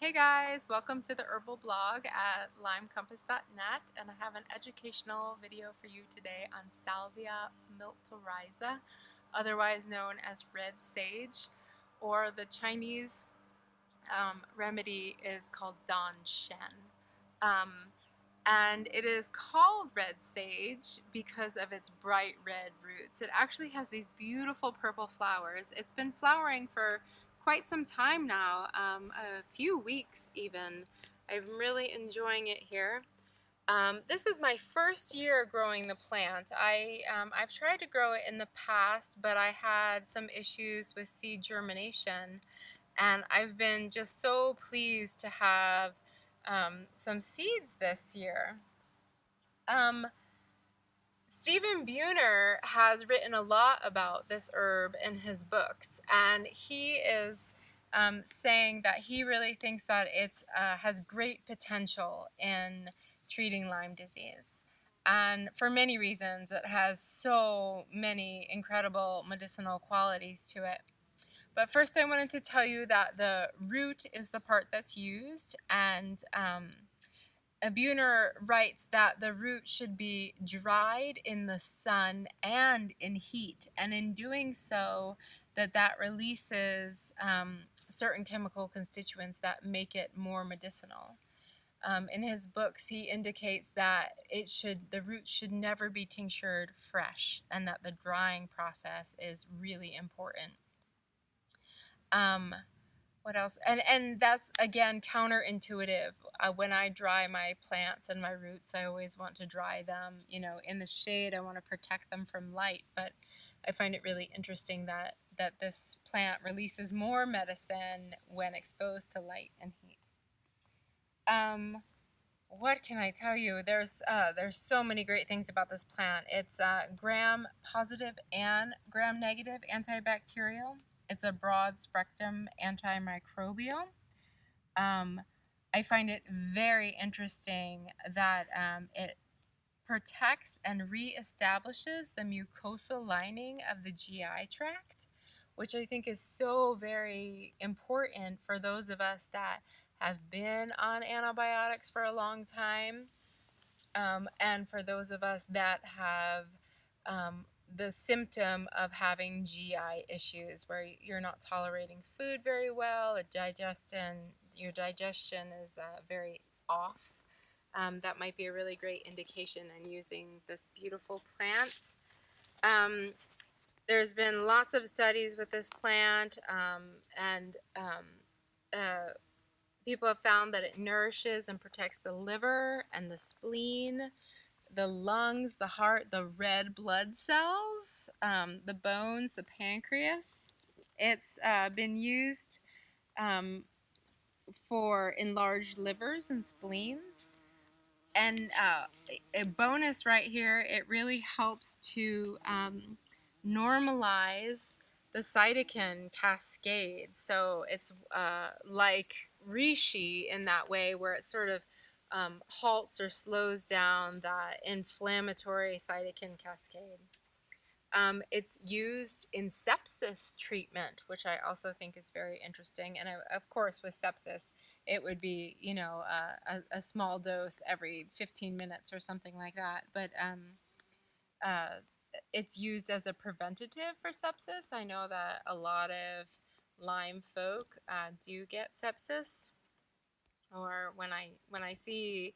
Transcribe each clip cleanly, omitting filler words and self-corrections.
Hey guys, welcome to the herbal blog at lymecompass.net, and I have an educational video for you today on Salvia miltiorrhiza, otherwise known as red sage, or the Chinese remedy is called Dan Shen. And it is called red sage because of its bright red roots. It actually has these beautiful purple flowers. It's been flowering for quite some time now, a few weeks even. I'm really enjoying it here. This is my first year growing the plant. I've tried to grow it in the past, but I had some issues with seed germination, and I've been just so pleased to have some seeds this year. Stephen Buhner has written a lot about this herb in his books, and he is saying that he really thinks that it has great potential in treating Lyme disease. And for many reasons, it has so many incredible medicinal qualities to it. But first I wanted to tell you that the root is the part that's used, and Buhner writes that the root should be dried in the sun and in heat, and in doing so, that releases certain chemical constituents that make it more medicinal. In his books, he indicates that the root should never be tinctured fresh, and that the drying process is really important. What else? And that's, again, counterintuitive. When I dry my plants and my roots, I always want to dry them, in the shade. I want to protect them from light, but I find it really interesting that this plant releases more medicine when exposed to light and heat. What can I tell you? There's so many great things about this plant. It's gram-positive and gram-negative antibacterial. It's a broad spectrum antimicrobial. I find it very interesting that it protects and reestablishes the mucosal lining of the GI tract, which I think is so very important for those of us that have been on antibiotics for a long time, and for those of us that have the symptom of having GI issues where you're not tolerating food very well, your digestion is very off. That might be a really great indication in using this beautiful plant. There's been lots of studies with this plant, and people have found that it nourishes and protects the liver and the spleen, the lungs, the heart, the red blood cells, the bones, the pancreas. It's been used for enlarged livers and spleens. And a bonus right here, it really helps to normalize the cytokine cascade. So it's like reishi in that way, where it sort of halts or slows down that inflammatory cytokine cascade. It's used in sepsis treatment, which I also think is very interesting. And of course, with sepsis, it would be, a small dose every 15 minutes or something like that. But it's used as a preventative for sepsis. I know that a lot of Lyme folk do get sepsis. Or when I see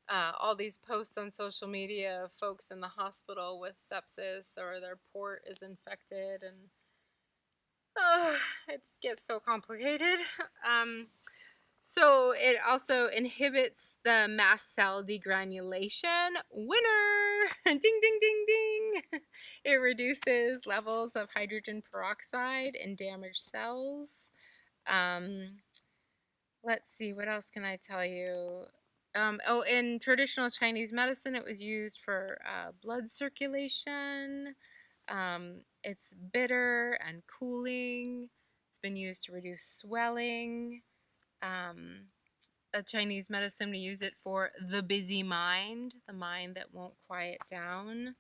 all these posts on social media of folks in the hospital with sepsis, or their port is infected, and it gets so complicated. So it also inhibits the mast cell degranulation. Winner! Ding, ding, ding, ding! It reduces levels of hydrogen peroxide in damaged cells. Let's see, what else can I tell you? In traditional Chinese medicine, it was used for blood circulation. It's bitter and cooling. It's been used to reduce swelling. A Chinese medicine, we use it for the busy mind, the mind that won't quiet down,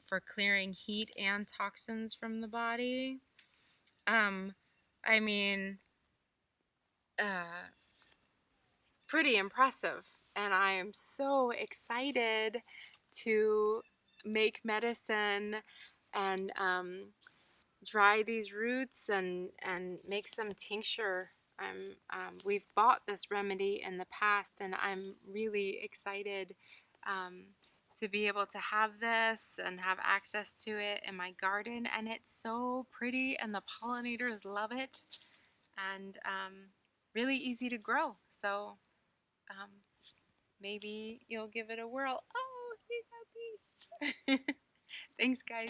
for clearing heat and toxins from the body. pretty impressive. And I am so excited to make medicine and dry these roots and make some tincture. We've bought this remedy in the past, and I'm really excited to be able to have this and have access to it in my garden. And it's so pretty, and the pollinators love it, and really easy to grow. So maybe you'll give it a whirl. Oh, he's happy. Thanks, guys.